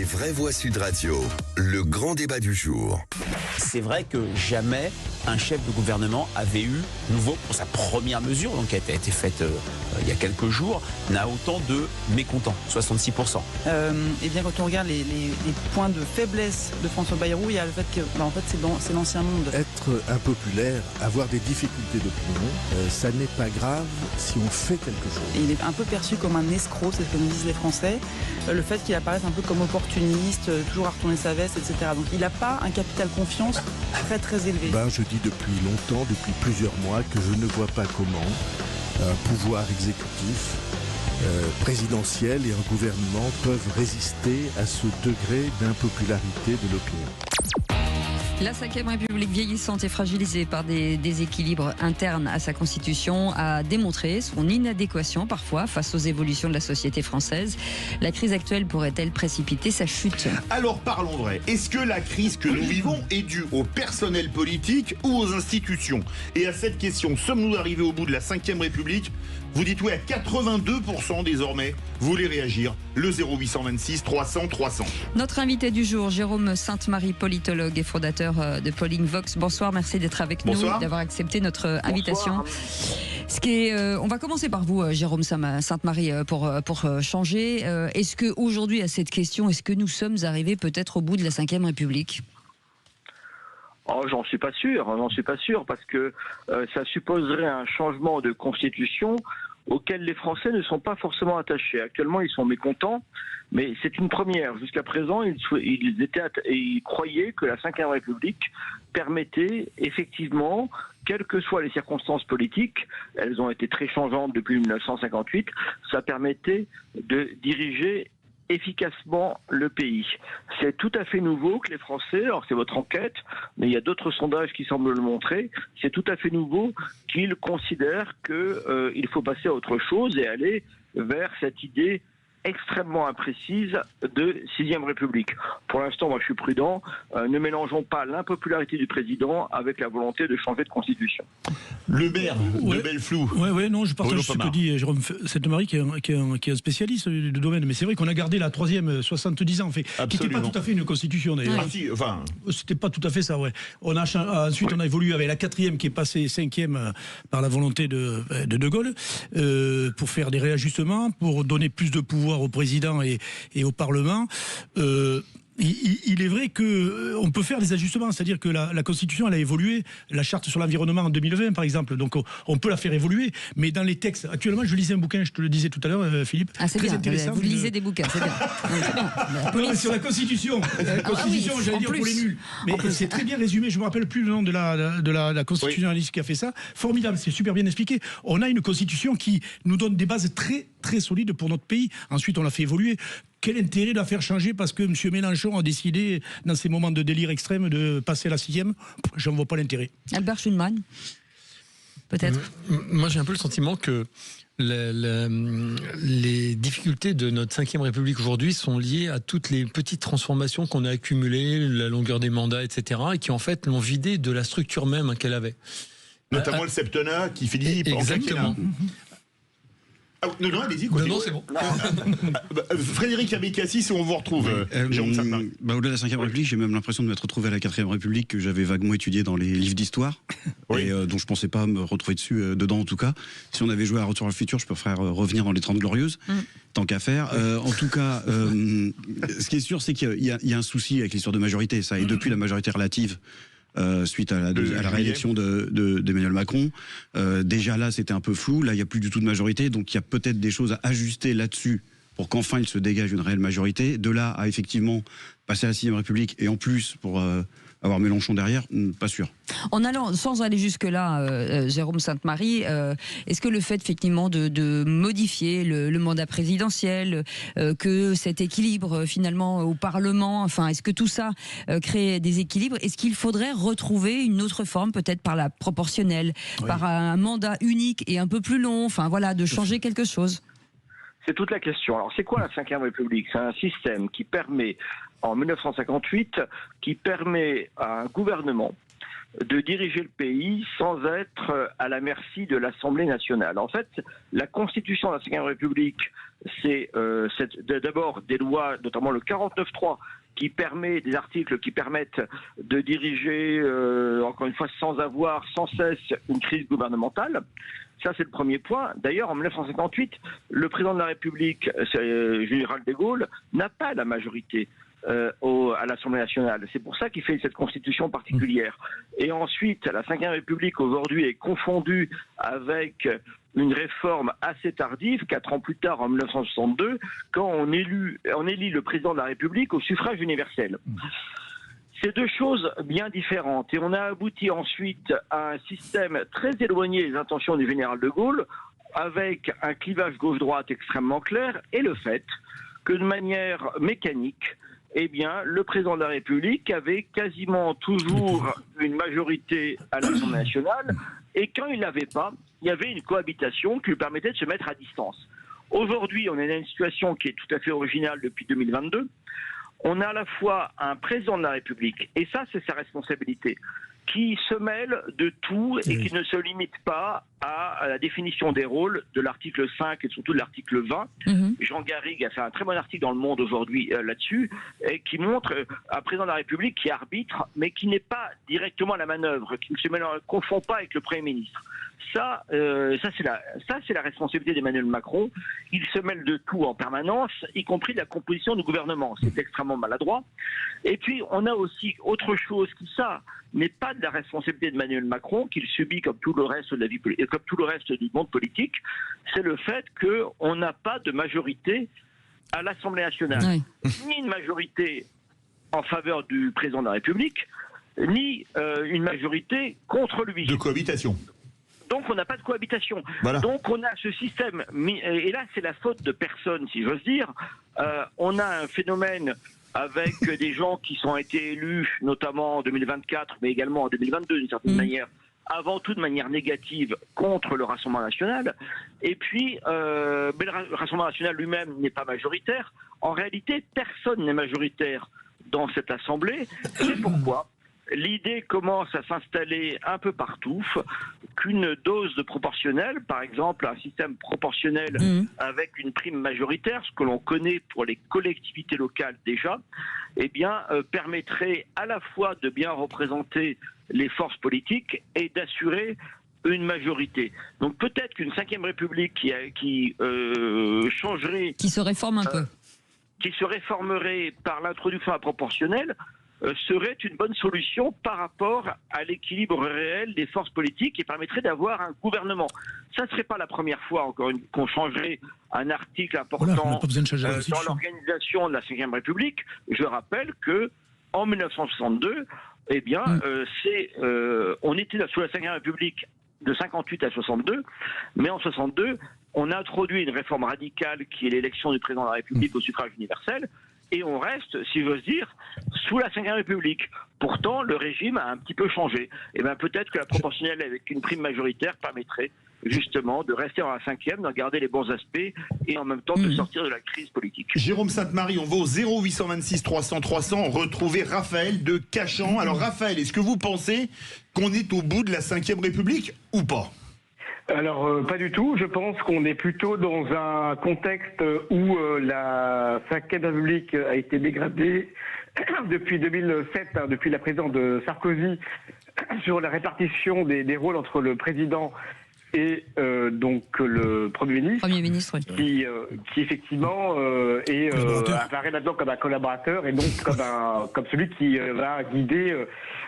Les vraies voix Sud Radio, le grand débat du jour. C'est vrai que jamais un chef de gouvernement avait eu, nouveau pour sa première mesure, donc qui a été faite il y a quelques jours, n'a autant de mécontents, 66%. Et bien quand on regarde les points de faiblesse de François Bayrou, il y a le fait que en fait, c'est l'ancien monde. Être impopulaire, avoir des difficultés d'opinion, ça n'est pas grave si on fait quelque chose. Et il est un peu perçu comme un escroc, c'est ce que nous disent les Français. Le fait qu'il apparaisse un peu comme opportuniste, toujours à retourner sa veste, etc. Donc il n'a pas un capital confiance très élevé. Je dis depuis longtemps, depuis plusieurs mois, que je ne vois pas comment un pouvoir exécutif, présidentiel et un gouvernement peuvent résister à ce degré d'impopularité de l'opinion. La 5e République vieillissante et fragilisée par des déséquilibres internes à sa constitution a démontré son inadéquation parfois face aux évolutions de la société française. La crise actuelle pourrait-elle précipiter sa chute ? Alors parlons vrai. Est-ce que la crise que nous vivons est due au personnel politique ou aux institutions ? Et à cette question, sommes-nous arrivés au bout de la 5e République ? Vous dites oui à 82% désormais. Vous voulez réagir ? Le 0826 300 300. Notre invité du jour, Jérôme Sainte-Marie, politologue et fondateur de Polling Vox. Bonsoir, merci d'être avec nous, d'avoir accepté notre invitation. On va commencer par vous, Jérôme Sainte-Marie, pour changer. Est-ce qu'aujourd'hui, à cette question, est-ce que nous sommes arrivés peut-être au bout de la 5e République ? J'en suis pas sûr, parce que ça supposerait un changement de constitution auquel les Français ne sont pas forcément attachés. Actuellement, ils sont mécontents, mais c'est une première. Jusqu'à présent, ils croyaient que la 5e République permettait effectivement, quelles que soient les circonstances politiques, elles ont été très changeantes depuis 1958, ça permettait de diriger efficacement le pays. C'est tout à fait nouveau que les Français, alors c'est votre enquête, mais il y a d'autres sondages qui semblent le montrer, c'est tout à fait nouveau qu'ils considèrent qu'il faut passer à autre chose et aller vers cette idée extrêmement imprécise de 6e République. Pour l'instant, moi je suis prudent, ne mélangeons pas l'impopularité du président avec la volonté de changer de constitution. Le maire de Belleflou. Non, je partage ce que dit Jérôme Sainte-Marie, qui est un spécialiste du domaine, mais c'est vrai qu'on a gardé la 3e 70 ans, en fait, qui n'était pas tout à fait une constitution d'ailleurs. C'était pas tout à fait ça, ouais. Ensuite, on a évolué avec la 4e qui est passée 5e par la volonté de Gaulle, pour faire des réajustements, pour donner plus de pouvoir au président et au Parlement. Il est vrai qu'on peut faire des ajustements, c'est-à-dire que la Constitution elle a évolué, la charte sur l'environnement en 2020 par exemple, donc on peut la faire évoluer, mais dans les textes, actuellement je lisais un bouquin, je te le disais tout à l'heure Philippe, c'est très bien, intéressant. Vous lisez des bouquins, c'est bien. Non, mais sur la Constitution, j'allais dire pour les nuls, mais c'est très bien résumé, je me rappelle plus le nom de la constitutionnaliste qui a fait ça, formidable, c'est super bien expliqué. On a une Constitution qui nous donne des bases très très solides pour notre pays, ensuite on l'a fait évoluer. Quel intérêt de la faire changer parce que M. Mélenchon a décidé, dans ces moments de délire extrême, de passer à la 6e ? Je n'en vois pas l'intérêt. Albert Schuman, peut-être. Moi, j'ai un peu le sentiment que les difficultés de notre 5e République aujourd'hui sont liées à toutes les petites transformations qu'on a accumulées, la longueur des mandats, etc., et qui en fait l'ont vidée de la structure même qu'elle avait. Notamment le septennat qui finit par exactement. Non, allez-y, non, c'est bon. Frédéric Abécassis, on vous retrouve. Au-delà de la 5e République, j'ai même l'impression de m'être retrouvé à la 4e République que j'avais vaguement étudié dans les livres d'histoire, et dont je pensais pas me retrouver dedans en tout cas. Si on avait joué à Retour vers le futur, je préfère revenir dans les 30 Glorieuses, tant qu'à faire. En tout cas, ce qui est sûr, c'est qu'il y a un souci avec l'histoire de majorité, ça, et depuis la majorité relative, suite à la réélection d'Emmanuel Macron. Déjà là, c'était un peu flou. Là, il n'y a plus du tout de majorité. Donc, il y a peut-être des choses à ajuster là-dessus pour qu'enfin il se dégage une réelle majorité. De là à effectivement passer à la 6e République et en plus pour avoir Mélenchon derrière, pas sûr. En allant, sans aller jusque-là, Jérôme Sainte-Marie, est-ce que le fait effectivement de modifier le mandat présidentiel, que cet équilibre finalement au Parlement, enfin, est-ce que tout ça crée des équilibres ? Est-ce qu'il faudrait retrouver une autre forme, peut-être par la proportionnelle, par un mandat unique et un peu plus long, enfin voilà, de changer quelque chose ? C'est toute la question. Alors, c'est quoi la 5e République ? C'est un système qui permet, en 1958, qui permet à un gouvernement de diriger le pays sans être à la merci de l'Assemblée nationale. En fait, la Constitution de la Ve République, c'est d'abord des lois, notamment le 49.3, qui permet des articles qui permettent de diriger, encore une fois, sans cesse une crise gouvernementale. Ça, c'est le premier point. D'ailleurs, en 1958, le président de la République, général de Gaulle, n'a pas la majorité à l'Assemblée nationale. C'est pour ça qu'il fait cette constitution particulière. Et ensuite, la Ve République, aujourd'hui, est confondue avec une réforme assez tardive, 4 ans plus tard, en 1962, quand on élit le président de la République au suffrage universel. C'est deux choses bien différentes. Et on a abouti ensuite à un système très éloigné des intentions du général de Gaulle, avec un clivage gauche-droite extrêmement clair, et le fait que de manière mécanique, eh bien, le président de la République avait quasiment toujours une majorité à l'Assemblée nationale, et quand il l'avait pas, il y avait une cohabitation qui lui permettait de se mettre à distance. Aujourd'hui, on est dans une situation qui est tout à fait originale depuis 2022. On a à la fois un président de la République, et ça c'est sa responsabilité, qui se mêle de tout et qui ne se limite pas à la définition des rôles de l'article 5 et surtout de l'article 20. Jean Garrigue a fait un très bon article dans Le Monde aujourd'hui là-dessus, et qui montre un président de la République qui arbitre, mais qui n'est pas directement à la manœuvre, qui ne se confond pas avec le Premier ministre. Ça c'est la responsabilité d'Emmanuel Macron. Il se mêle de tout en permanence, y compris de la composition du gouvernement. C'est extrêmement maladroit. Et puis, on a aussi autre chose qui, ça, n'est pas de la responsabilité d'Emmanuel Macron, qu'il subit comme tout le reste de la vie, comme tout le reste du monde politique. C'est le fait qu'on n'a pas de majorité à l'Assemblée nationale. Ni une majorité en faveur du président de la République, ni une majorité contre lui. De cohabitation. Donc on n'a pas de cohabitation. Voilà. Donc on a ce système, et là c'est la faute de personne, si j'ose dire. On a un phénomène avec des gens qui sont été élus, notamment en 2024, mais également en 2022 d'une certaine manière, avant tout de manière négative contre le Rassemblement national. Et puis, mais le Rassemblement national lui-même n'est pas majoritaire. En réalité, personne n'est majoritaire dans cette Assemblée. C'est pourquoi l'idée commence à s'installer un peu partout, qu'une dose de proportionnel, par exemple un système proportionnel avec une prime majoritaire, ce que l'on connaît pour les collectivités locales déjà, eh bien, permettrait à la fois de bien représenter les forces politiques et d'assurer une majorité. Donc peut-être qu'une 5e République qui changerait... Qui se réforme un peu. Qui se réformerait par l'introduction à proportionnelle, serait une bonne solution par rapport à l'équilibre réel des forces politiques et permettrait d'avoir un gouvernement. Ça ne serait pas la première fois qu'on changerait un article important dans l'organisation de la Ve République. Je rappelle que en 1962, eh bien, on était sous la Ve République de 58 à 62, mais en 62, on a introduit une réforme radicale qui est l'élection du président de la République au suffrage universel. Et on reste, si j'ose dire, sous la Ve République. Pourtant, le régime a un petit peu changé. Et bien peut-être que la proportionnelle avec une prime majoritaire permettrait justement de rester dans la 5e, de garder les bons aspects et en même temps de sortir de la crise politique. Jérôme Sainte-Marie, on va au 0826 300 300 retrouver Raphaël de Cachan. Alors Raphaël, est-ce que vous pensez qu'on est au bout de la 5e République ou pas ? Alors, pas du tout. Je pense qu'on est plutôt dans un contexte où la 5e République a été dégradée depuis 2007, depuis la présidence de Sarkozy, sur la répartition des rôles entre le président et donc le Premier ministre, qui effectivement apparaît là-dedans comme un collaborateur et donc comme celui qui va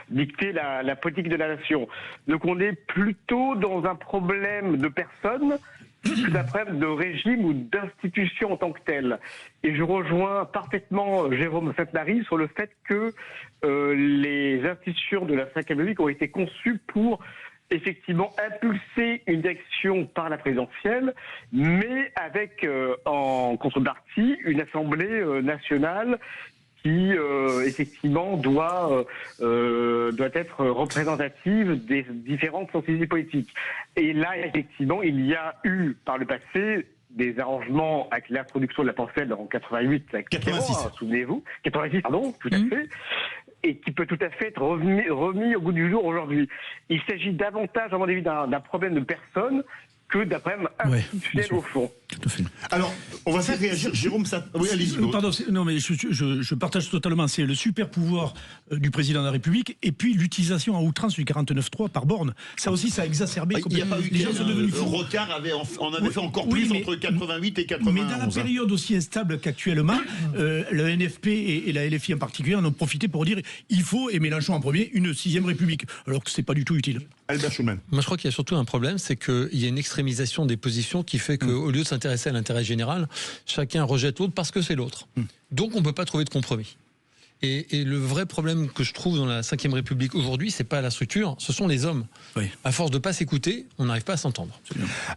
dicter la politique de la nation. Donc on est plutôt dans un problème de personnes que d'un problème de régime ou d'institution en tant que telle. Et je rejoins parfaitement Jérôme Sainte-Marie sur le fait que les institutions de la Ve République ont été conçues pour effectivement impulser une direction par la présidentielle, mais avec en contrepartie une Assemblée nationale qui effectivement doit être représentative des différentes sensibilités politiques. Et là, effectivement, il y a eu par le passé des arrangements avec l'introduction de la parcelle en 88, avec 86, souvenez-vous, 86, pardon, tout à fait. et qui peut tout à fait être remis au goût du jour aujourd'hui. Il s'agit davantage, à mon avis, d'un problème de personne que d'un problème institutionnel au fond. Tout à fait. Alors, on va faire réagir Jérôme Oui, allez-y. Pardon, non, mais je partage totalement. C'est le super pouvoir du président de la République et puis l'utilisation à outrance du 49.3 par borne. Ça aussi, ça a exacerbé. Il n'y a pas eu les gens sont devenus fous. Rocard en avait fait encore plus entre 88 et 91. Mais dans la période aussi instable qu'actuellement, le NFP et la LFI en particulier en ont profité pour dire il faut, et Mélenchon en premier, une 6e République. Alors que c'est pas du tout utile. Albert Schuman. Moi, je crois qu'il y a surtout un problème, c'est qu'il y a une extrémisation des positions qui fait qu'au lieu de s'intéresser à l'intérêt général, chacun rejette l'autre parce que c'est l'autre. Donc, on ne peut pas trouver de compromis. Et le vrai problème que je trouve dans la Ve République aujourd'hui, c'est pas la structure, ce sont les hommes. Oui. À force de pas s'écouter, on n'arrive pas à s'entendre.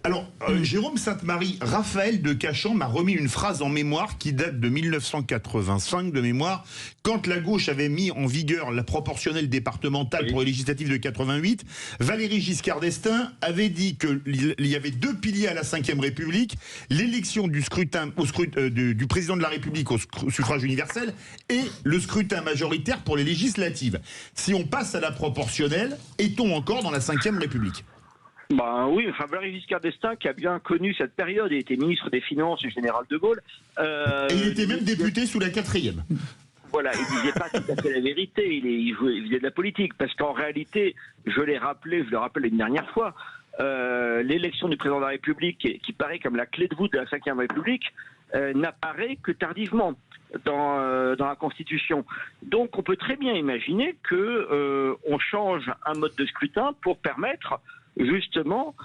Alors, Jérôme Sainte-Marie, Raphaël de Cachan m'a remis une phrase en mémoire qui date de 1985 de mémoire, quand la gauche avait mis en vigueur la proportionnelle départementale pour les législatives de 88. Valéry Giscard d'Estaing avait dit qu'il y avait 2 piliers à la Ve République, l'élection du du président de la République au suffrage universel et le scrutin majoritaire pour les législatives. Si on passe à la proportionnelle, est-on encore dans la Ve République ? Oui, enfin Valéry Giscard d'Estaing, qui a bien connu cette période, et était ministre des Finances du général de Gaulle. Et il était même député sous la 4e. Voilà, il disait pas tout à fait la vérité, il faisait de la politique, parce qu'en réalité, je le rappelle une dernière fois, l'élection du président de la République, qui paraît comme la clé de voûte de la Ve République, n'apparaît que tardivement dans la Constitution. Donc on peut très bien imaginer que on change un mode de scrutin pour permettre justement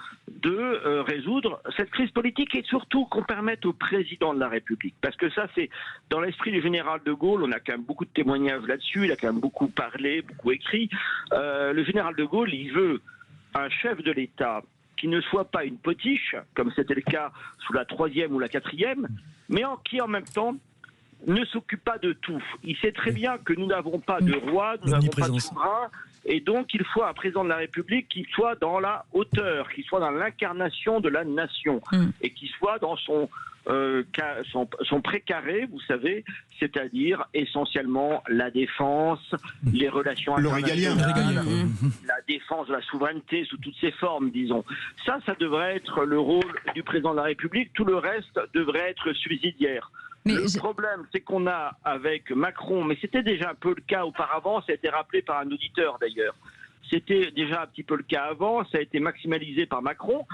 de résoudre cette crise politique et surtout qu'on permette au président de la République. Parce que ça, c'est dans l'esprit du général de Gaulle, on a quand même beaucoup de témoignages là-dessus, il a quand même beaucoup parlé, beaucoup écrit. Le général de Gaulle, il veut un chef de l'État qui ne soit pas une potiche, comme c'était le cas sous la 3e ou la 4e, mais qui en même temps ne s'occupe pas de tout. Il sait très bien que nous n'avons pas de roi, nous n'avons pas de souverain, et donc il faut un président de la République qui soit dans la hauteur, qui soit dans l'incarnation de la nation, et qui soit dans son précaré, vous savez, c'est-à-dire essentiellement la défense, les relations internationales, la défense de la souveraineté sous toutes ses formes, disons. Ça devrait être le rôle du président de la République, tout le reste devrait être subsidiaire. Le problème, c'est qu'on a avec Macron, mais c'était déjà un peu le cas auparavant, ça a été rappelé par un auditeur d'ailleurs, c'était déjà un petit peu le cas avant, ça a été maximalisé par Macron.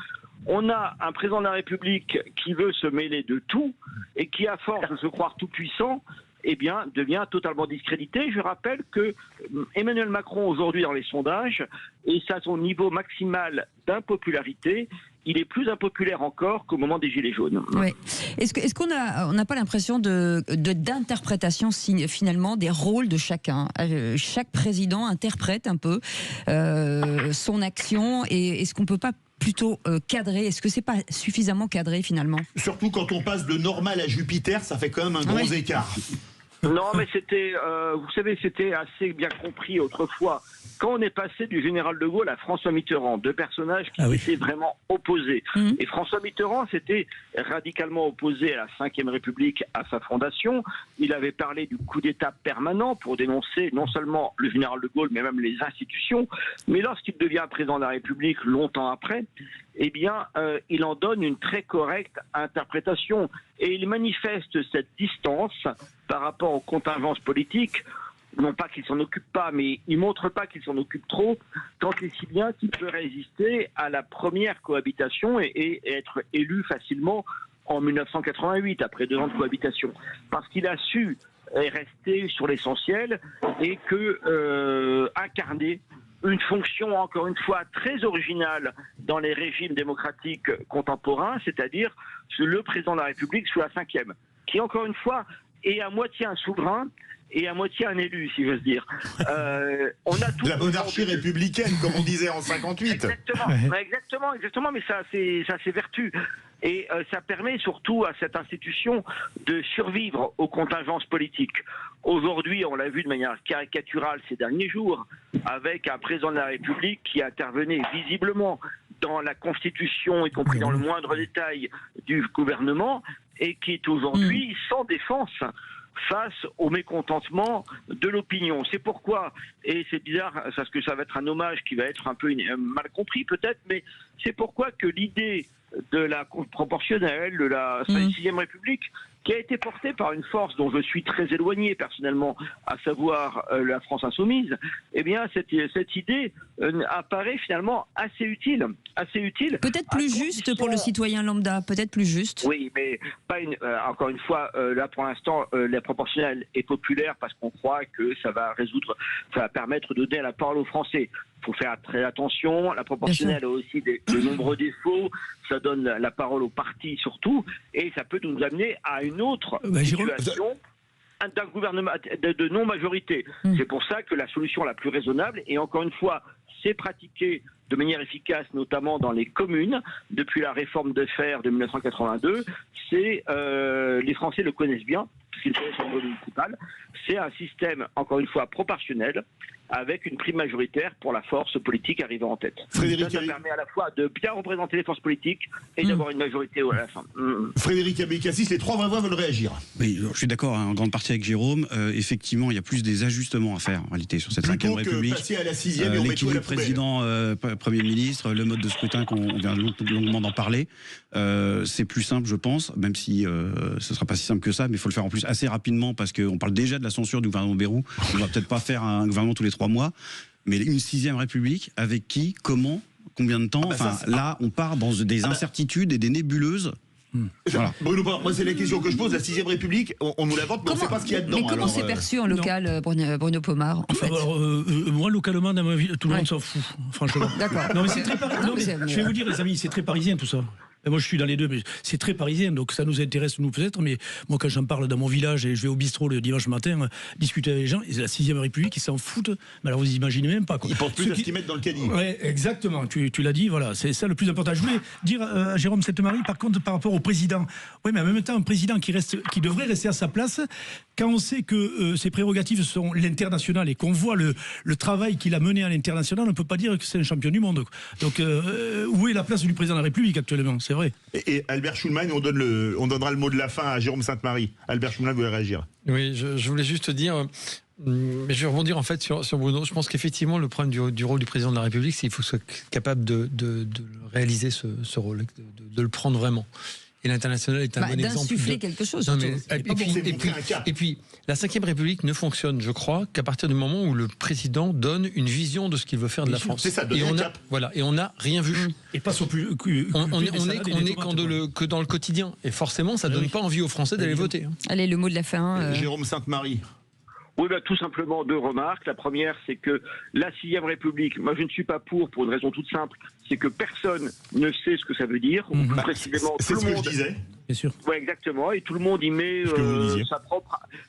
On a un président de la République qui veut se mêler de tout et qui, à force de se croire tout puissant, devient totalement discrédité. Je rappelle que Emmanuel Macron, aujourd'hui, dans les sondages, est à son niveau maximal d'impopularité. Il est plus impopulaire encore qu'au moment des Gilets jaunes. Ouais. Est-ce qu'on n'a pas l'impression d'interprétation finalement des rôles de chacun ? Chaque président interprète un peu son action, et est-ce qu'on ne peut pas plutôt cadré? Est-ce que c'est pas suffisamment cadré finalement? Surtout quand on passe de normal à Jupiter, ça fait quand même un gros écart. Non, mais c'était, vous savez, c'était assez bien compris autrefois. Quand on est passé du général de Gaulle à François Mitterrand, deux personnages qui étaient vraiment opposés. Et François Mitterrand s'était radicalement opposé à la Ve République, à sa fondation. Il avait parlé du coup d'État permanent pour dénoncer non seulement le général de Gaulle, mais même les institutions. Mais lorsqu'il devient président de la République, longtemps après, eh bien, il en donne une très correcte interprétation. Et il manifeste cette distance par rapport aux contingences politiques. Non pas qu'il s'en occupe pas, mais il montre pas qu'il s'en occupe trop, tant et si bien qu'il peut résister à la première cohabitation et être élu facilement en 1988, après 2 ans de cohabitation. Parce qu'il a su rester sur l'essentiel et incarner une fonction, encore une fois, très originale dans les régimes démocratiques contemporains, c'est-à-dire le président de la République sous la 5e, qui, encore une fois, est à moitié un souverain et à moitié un élu, si j'ose dire. On a tout la monarchie républicaine, comme on disait en 58. Exactement, mais ça a ses vertus. Et ça permet surtout à cette institution de survivre aux contingences politiques. Aujourd'hui, on l'a vu de manière caricaturale ces derniers jours, avec un président de la République qui intervenait visiblement dans la Constitution, y compris dans le moindre détail du gouvernement, et qui est aujourd'hui sans défense. face au mécontentement de l'opinion. C'est pourquoi, et c'est bizarre, parce que ça va être un hommage qui va être un peu mal compris peut-être, mais c'est pourquoi que l'idée de la proportionnelle, de la 6e République, qui a été portée par une force dont je suis très éloigné personnellement, à savoir la France insoumise, eh bien cette idée apparaît finalement assez utile. Peut-être plus juste pour le citoyen lambda, peut-être plus juste. Oui, mais pas encore une fois, là pour l'instant, la proportionnelle est populaire parce qu'on croit que ça va permettre de donner la parole aux Français. Il faut faire très attention. La proportionnelle a aussi de nombreux défauts. Ça donne la parole aux partis surtout, et ça peut nous amener à une autre situation d'un gouvernement de non-majorité. C'est pour ça que la solution la plus raisonnable, et encore une fois, c'est pratiqué de manière efficace, notamment dans les communes, depuis la réforme de fer de 1982, les Français le connaissent bien, puisqu'ils connaissent le niveau municipal, c'est un système, encore une fois, proportionnel, avec une prime majoritaire pour la force politique arrivant en tête. Ça permet à la fois de bien représenter les forces politiques et d'avoir une majorité à la fin. Frédéric Abécassis, les 3 voix veulent réagir. Oui, je suis d'accord en grande partie avec Jérôme. Effectivement, il y a plus des ajustements à faire en réalité sur cette 5e République. Passer à la 6e, l'équilibre président, Premier ministre, le mode de scrutin qu'on vient longuement d'en parler. C'est plus simple, je pense, même si ce ne sera pas si simple que ça, mais il faut le faire en plus assez rapidement parce qu'on parle déjà de la censure du gouvernement Bayrou. On ne va peut-être pas faire un gouvernement tous les 3 mois, mais une 6e République, avec qui, comment, combien de temps? Là, on part dans des incertitudes et des nébuleuses. Voilà. Bruno, moi c'est la question que je pose. La 6e République, on nous la vante, mais on ne sait pas ce qu'il y a dedans. Mais comment c'est perçu en local, Bruno Pomar, en fait? Moi, localement, dans ma ville, tout le monde s'en fout, franchement. D'accord. Non, mais c'est très parisien. Je vais vous dire, les amis, c'est très parisien tout ça. Et moi, je suis dans les deux, mais c'est très parisien, donc ça nous intéresse, nous peut-être, mais moi, quand j'en parle dans mon village et je vais au bistrot le dimanche matin, discuter avec les gens, et la 6e République, ils s'en foutent, mais alors vous imaginez même pas, quoi. Ils pensent plus à ce qu'ils mettent dans le caddie. Ouais, exactement, tu l'as dit, voilà, c'est ça le plus important. Je voulais dire à Jérôme Sainte-Marie, par contre, par rapport au président, oui, mais en même temps, un président qui devrait rester à sa place, quand on sait que ses prérogatives sont l'international et qu'on voit le travail qu'il a mené à l'international, on ne peut pas dire que c'est un champion du monde. Donc, où est la place du président de la République actuellement? C'est vrai. Et Albert Schulman, on donnera le mot de la fin à Jérôme Sainte-Marie. Albert Schulman voulait réagir. Oui, je voulais juste dire, mais je vais rebondir en fait sur Bruno. Je pense qu'effectivement, le problème du rôle du président de la République, c'est qu'il faut être capable de réaliser ce rôle, de le prendre vraiment. Et l'international est un bon exemple. D'insuffler quelque chose. Non, mais, et puis, la 5e République ne fonctionne, je crois, qu'à partir du moment où le président donne une vision de ce qu'il veut faire de la France. C'est ça, et on n'a rien vu. Et pas sur plus. On est que dans le quotidien. Et forcément, ça ne donne pas envie aux Français d'aller voter. Allez, le mot de la fin. Jérôme Sainte-Marie. Oui, tout simplement 2 remarques. La première, c'est que la 6e République, moi je ne suis pas pour une raison toute simple, c'est que personne ne sait ce que ça veut dire. Précisément, c'est ce que je disais. Bien sûr. Oui, exactement. Et tout le monde y met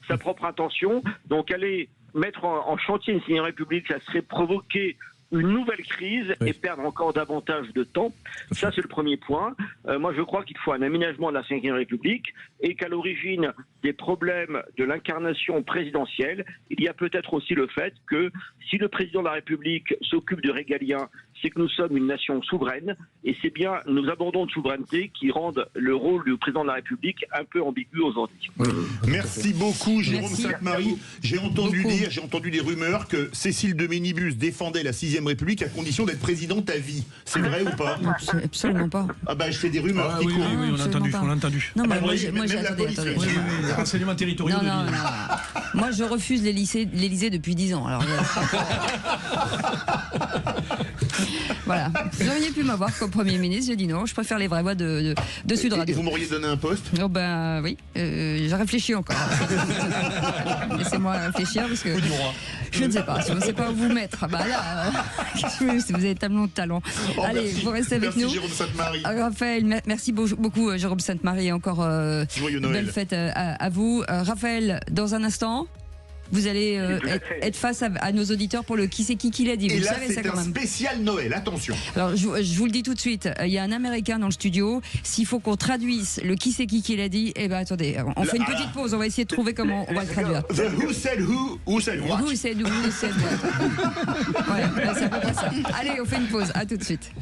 sa propre intention. Donc aller mettre en chantier une 6e République, ça serait provoquer une nouvelle crise et perdre encore davantage de temps. Ça, c'est le premier point. Moi, je crois qu'il faut un aménagement de la 5e République et qu'à l'origine des problèmes de l'incarnation présidentielle, il y a peut-être aussi le fait que si le président de la République s'occupe de régalien, c'est que nous sommes une nation souveraine et c'est bien nos abandons de souveraineté qui rendent le rôle du président de la République un peu ambigu aujourd'hui. Merci beaucoup, Jérôme Sainte-Marie. J'ai entendu des rumeurs que Cécile de Ménibus défendait la 6e République à condition d'être présidente à vie. C'est vrai ou pas? Absolument pas. Ah bah je fais des rumeurs qui courent. Oui, on l'a entendu. Non, mais moi j'ai attendez. Les renseignements territoriaux. Non. Moi je refuse l'Élysée depuis 10 ans. Alors, voilà. Vous auriez pu m'avoir comme Premier ministre, j'ai dit non, je préfère les vraies voix de Sud Radio. Et vous m'auriez donné un poste? Oh ben oui, j'ai réfléchi encore. Laissez-moi réfléchir parce que je ne sais pas, je ne sais pas où vous mettre. Bah là, vous avez tellement de talent. Allez, vous restez avec nous. Merci Jérôme Sainte-Marie. Raphaël, merci beaucoup Jérôme Sainte-Marie, encore belle fête à vous. Raphaël, dans un instant, vous allez être face à nos auditeurs pour le qui c'est qui l'a dit. Et vous là, savez ça c'est quand un même. spécial Noël, attention. Alors, je vous le dis tout de suite, il y a un Américain dans le studio. S'il faut qu'on traduise le qui c'est qui l'a dit, eh ben attendez, on fait une petite pause. On va essayer de trouver comment on va le traduire. The who said who said what. Who said what. Ouais, c'est à peu près ça. Allez, on fait une pause. À tout de suite.